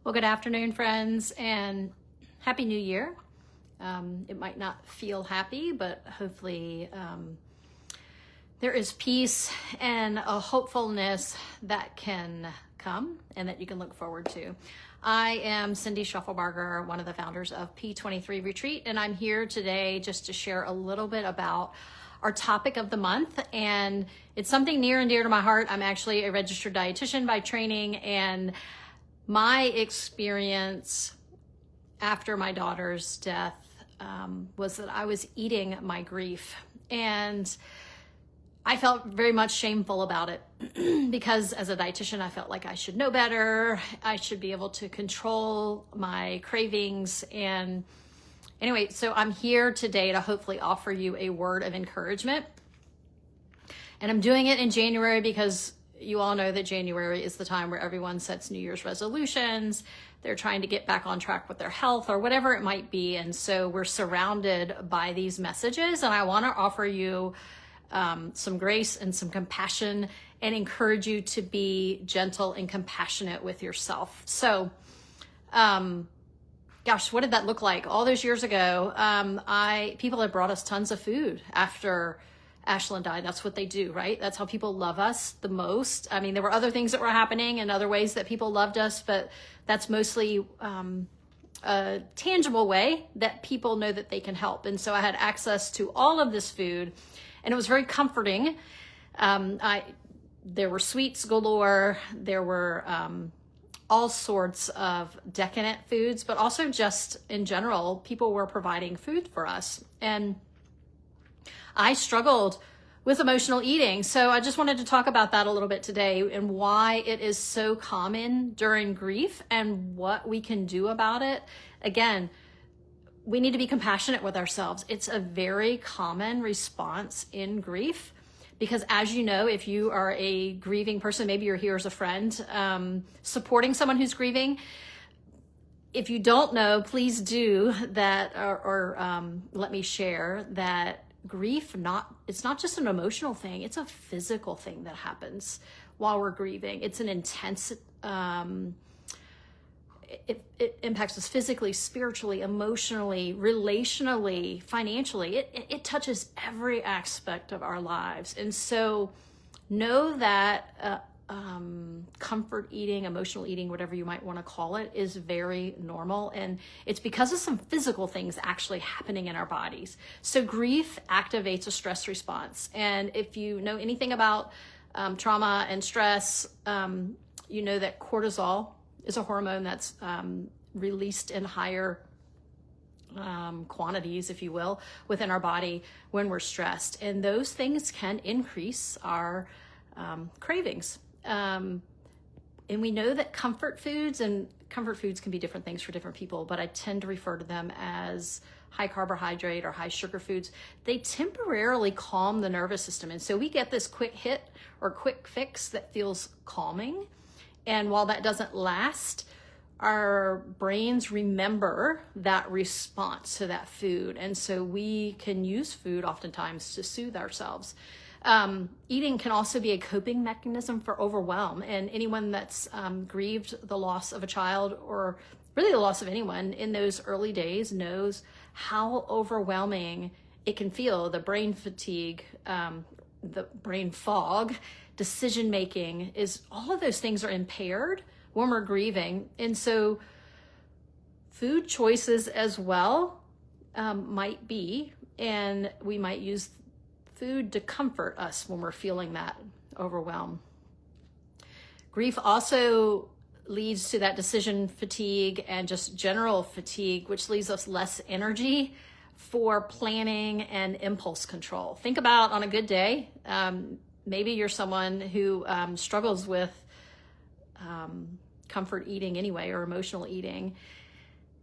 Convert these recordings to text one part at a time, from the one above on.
Well, good afternoon, friends, and Happy New Year. It might not feel happy, but hopefully there is peace and a hopefulness that can come and that you can look forward to. I am Cindy Schuffelbarger, one of the founders of P23 Retreat, and I'm here today just to share a little bit about our topic of the month. And it's something near and dear to my heart. I'm actually a registered dietitian by training, and my experience after my daughter's death was that I was eating my grief, and I felt very much shameful about it because as a dietitian, I felt like I should know better. I should be able to control my cravings. And anyway, so I'm here today to hopefully offer you a word of encouragement. And I'm doing it in January because you all know that January is the time where everyone sets New Year's resolutions. They're trying to get back on track with their health or whatever it might be. And so we're surrounded by these messages, and I want to offer you some grace and some compassion and encourage you to be gentle and compassionate with yourself. So, gosh, what did that look like? All those years ago, people had brought us tons of food after Ashlyn died. That's what they do, right? That's how people love us the most. I mean, there were other things that were happening and other ways that people loved us, but that's mostly a tangible way that people know that they can help. And so I had access to all of this food, and it was very comforting. There were sweets galore. There were all sorts of decadent foods, but also just in general, people were providing food for us. And I struggled with emotional eating. So I just wanted to talk about that a little bit today and why it is so common during grief and what we can do about it. Again, we need to be compassionate with ourselves. It's a very common response in grief because, as you know, if you are a grieving person, maybe you're here as a friend, supporting someone who's grieving. If you don't know, please do that or let me share that grief, it's not just an emotional thing, it's a physical thing that happens while we're grieving. It's an intense, it impacts us physically, spiritually, emotionally, relationally, financially. It touches every aspect of our lives. And so know that comfort eating, emotional eating, whatever you might want to call it, is very normal. And it's because of some physical things actually happening in our bodies. So grief activates a stress response. And if you know anything about trauma and stress, you know that cortisol is a hormone that's released in higher quantities, if you will, within our body when we're stressed. And those things can increase our cravings. And we know that comfort foods can be different things for different people, but I tend to refer to them as high carbohydrate or high sugar foods. They temporarily calm the nervous system. And so we get this quick hit or quick fix that feels calming. And while that doesn't last, our brains remember that response to that food. And so we can use food oftentimes to soothe ourselves. Eating can also be a coping mechanism for overwhelm, and anyone that's grieved the loss of a child or really the loss of anyone in those early days knows how overwhelming it can feel. The brain fatigue, the brain fog, decision making all of those things are impaired when we're grieving. And so food choices as well might be, and we might use food to comfort us when we're feeling that overwhelm. Grief also leads to that decision fatigue and just general fatigue, which leaves us less energy for planning and impulse control. Think about on a good day, maybe you're someone who struggles with comfort eating anyway, or emotional eating,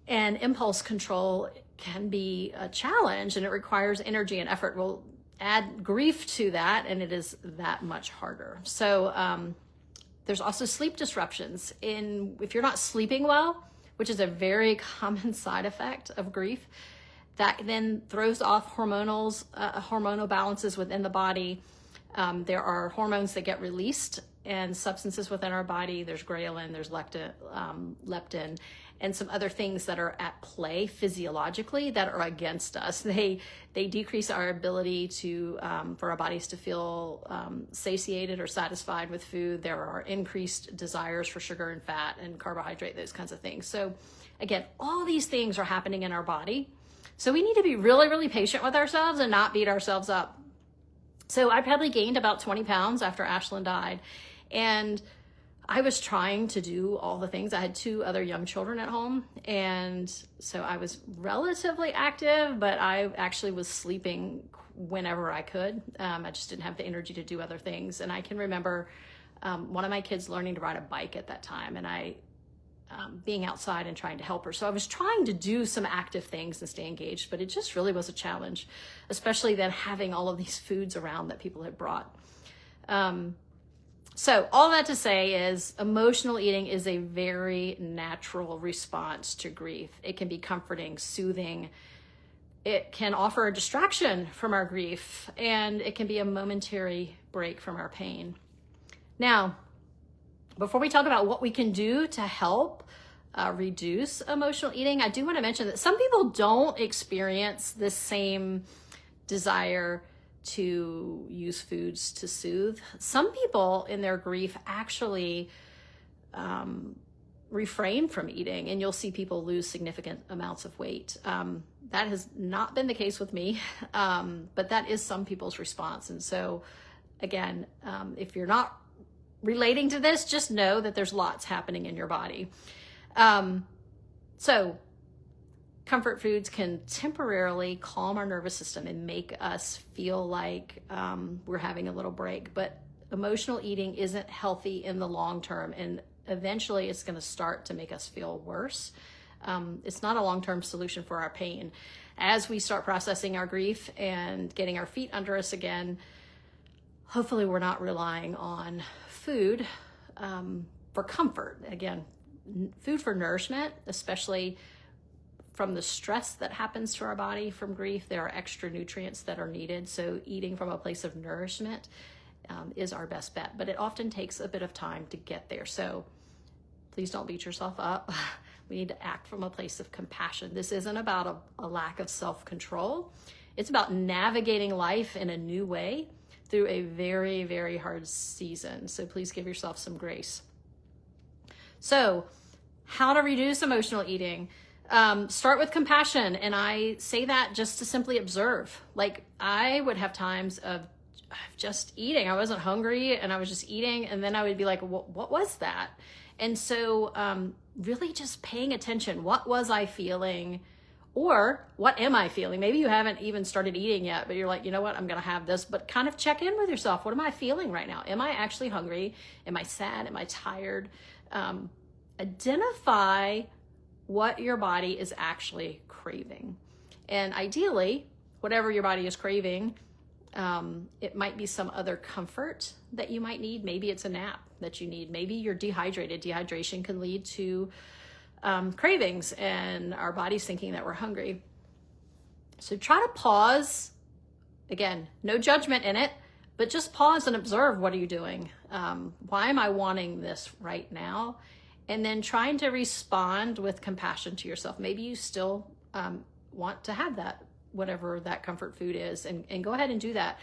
and impulse control can be a challenge and it requires energy and effort. Well, add grief to that and it is that much harder. So there's also sleep disruptions. If you're not sleeping well, which is a very common side effect of grief, that then throws off hormonal balances within the body. There are hormones that get released and substances within our body. There's ghrelin, there's leptin, and some other things that are at play physiologically that are against us. They decrease our ability to for our bodies to feel satiated or satisfied with food. There are increased desires for sugar and fat and carbohydrate, those kinds of things. So again, all these things are happening in our body. So we need to be really, really patient with ourselves and not beat ourselves up. So I probably gained about 20 pounds after Ashlyn died. And I was trying to do all the things. I had 2 other young children at home. And so I was relatively active, but I actually was sleeping whenever I could. I just didn't have the energy to do other things. And I can remember one of my kids learning to ride a bike at that time, and I being outside and trying to help her. So I was trying to do some active things and stay engaged, but it just really was a challenge, especially then having all of these foods around that people had brought. So all that to say is emotional eating is a very natural response to grief. It can be comforting, soothing. It can offer a distraction from our grief, and it can be a momentary break from our pain. Now, before we talk about what we can do to help reduce emotional eating, I do want to mention that some people don't experience the same desire to use foods to soothe. Some people in their grief actually refrain from eating, and you'll see people lose significant amounts of weight. That has not been the case with me, but that is some people's response. And so again, if you're not relating to this, just know that there's lots happening in your body. So comfort foods can temporarily calm our nervous system and make us feel like we're having a little break, but emotional eating isn't healthy in the long term, and eventually it's going to start to make us feel worse. It's not a long-term solution for our pain. As we start processing our grief and getting our feet under us again, hopefully we're not relying on food for comfort. Again, food for nourishment, especially from the stress that happens to our body from grief. There are extra nutrients that are needed. So eating from a place of nourishment is our best bet, but it often takes a bit of time to get there. So please don't beat yourself up. We need to act from a place of compassion. This isn't about a lack of self-control. It's about navigating life in a new way through a very, very hard season. So please give yourself some grace. So how to reduce emotional eating? Start with compassion. And I say that just to simply observe. Like, I would have times of just eating. I wasn't hungry and I was just eating. And then I would be like, what was that? And so really just paying attention. What was I feeling? Or what am I feeling? Maybe you haven't even started eating yet, but you're like, you know what, I'm going to have this. But kind of check in with yourself. What am I feeling right now? Am I actually hungry? Am I sad? Am I tired? Identify what your body is actually craving. And ideally, whatever your body is craving, it might be some other comfort that you might need. Maybe it's a nap that you need. Maybe you're dehydrated. Dehydration can lead to cravings and our body's thinking that we're hungry. So try to pause. Again, no judgment in it, but just pause and observe. What are you doing? Why am I wanting this right now? And then trying to respond with compassion to yourself. Maybe you still want to have that, whatever that comfort food is, and go ahead and do that.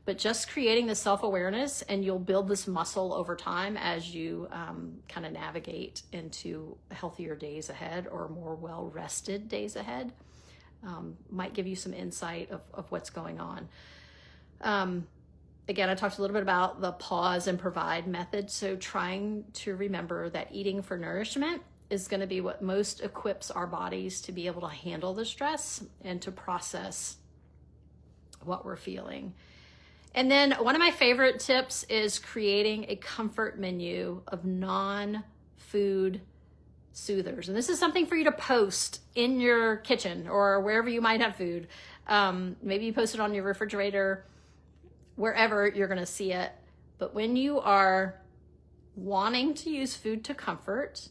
But just creating the self-awareness, and you'll build this muscle over time as you kind of navigate into healthier days ahead or more well-rested days ahead. Might give you some insight of what's going on. Again, I talked a little bit about the pause and provide method. So trying to remember that eating for nourishment is going to be what most equips our bodies to be able to handle the stress and to process what we're feeling. And then one of my favorite tips is creating a comfort menu of non-food soothers. And this is something for you to post in your kitchen or wherever you might have food. Maybe you post it on your refrigerator, wherever you're going to see it. But when you are wanting to use food to comfort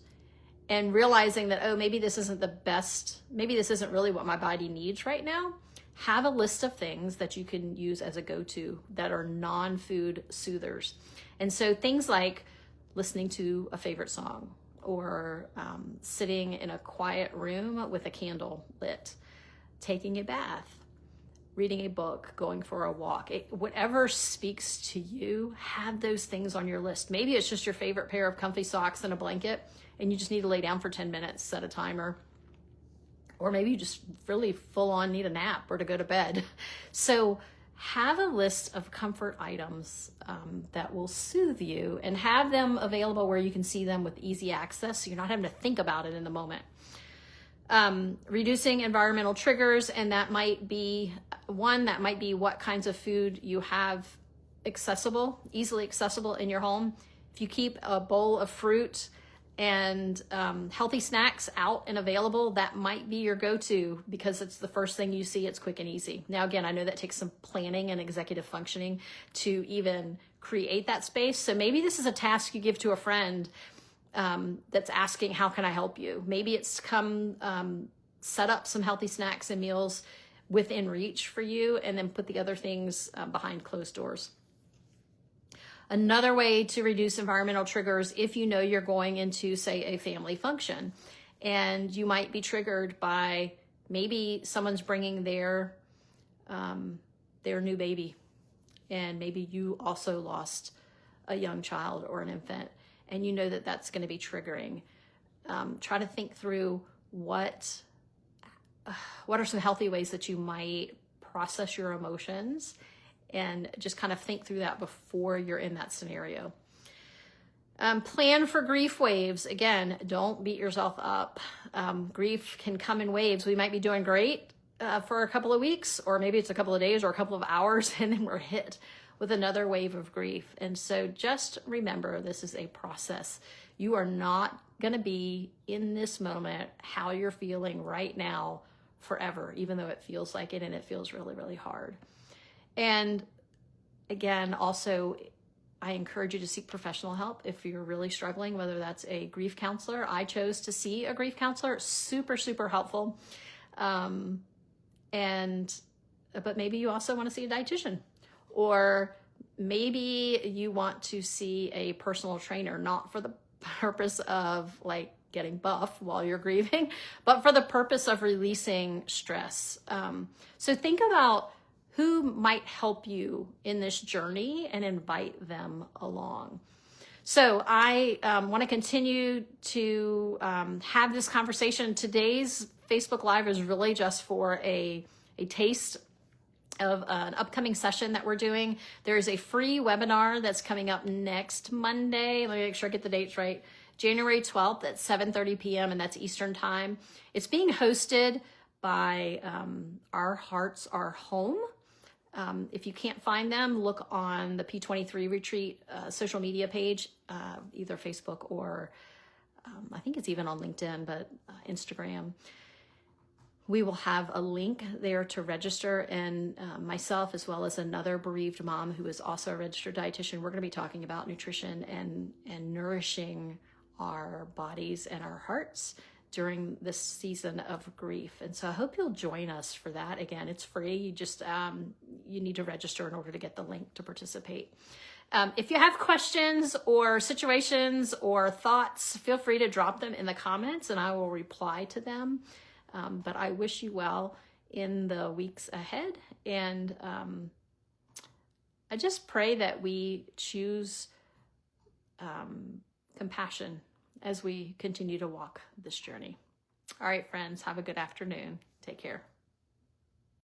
and realizing that, oh, maybe this isn't the best, maybe this isn't really what my body needs right now, have a list of things that you can use as a go-to that are non-food soothers. And so things like listening to a favorite song, or sitting in a quiet room with a candle lit, taking a bath, reading a book, going for a walk, whatever speaks to you, have those things on your list. Maybe it's just your favorite pair of comfy socks and a blanket, and you just need to lay down for 10 minutes, set a timer. Or maybe you just really full on need a nap or to go to bed. So have a list of comfort items that will soothe you, and have them available where you can see them with easy access, so you're not having to think about it in the moment. Reducing environmental triggers, and that might be what kinds of food you have easily accessible in your home. If you keep a bowl of fruit and healthy snacks out and available, that might be your go-to, because it's the first thing you see. It's quick and easy. Now, again, I know that takes some planning and executive functioning to even create that space. So maybe this is a task you give to a friend that's asking, how can I help you? Maybe it's come set up some healthy snacks and meals within reach for you, and then put the other things behind closed doors. Another way to reduce environmental triggers, if you know you're going into, say, a family function, and you might be triggered by maybe someone's bringing their new baby, and maybe you also lost a young child or an infant, and you know that that's going to be triggering. Try to think through what are some healthy ways that you might process your emotions, and just kind of think through that before you're in that scenario. Plan for grief waves. Again, don't beat yourself up. Grief can come in waves. We might be doing great for a couple of weeks, or maybe it's a couple of days or a couple of hours, and then we're hit with another wave of grief. And so just remember, this is a process. You are not going to be in this moment how you're feeling right now forever, even though it feels like it, and it feels really, really hard. And again, also, I encourage you to seek professional help if you're really struggling, whether that's a grief counselor. I chose to see a grief counselor. Super, super helpful. But maybe you also want to see a dietitian, or maybe you want to see a personal trainer, not for the purpose of like getting buff while you're grieving, but for the purpose of releasing stress. So think about who might help you in this journey and invite them along. So I want to continue to have this conversation. Today's Facebook Live is really just for a taste of an upcoming session that we're doing. There's a free webinar that's coming up next Monday. Let me make sure I get the dates right. January 12th at 7:30 p.m. and that's Eastern time. It's being hosted by Our Hearts Are Home. If you can't find them, look on the P23 Retreat social media page, either Facebook or I think it's even on LinkedIn, but Instagram. We will have a link there to register, and myself, as well as another bereaved mom who is also a registered dietitian, we're going to be talking about nutrition and nourishing our bodies and our hearts during this season of grief. And so I hope you'll join us for that. Again, it's free. You just, you need to register in order to get the link to participate. If you have questions or situations or thoughts, feel free to drop them in the comments and I will reply to them. But I wish you well in the weeks ahead. And I just pray that we choose compassion as we continue to walk this journey. All right, friends, have a good afternoon. Take care.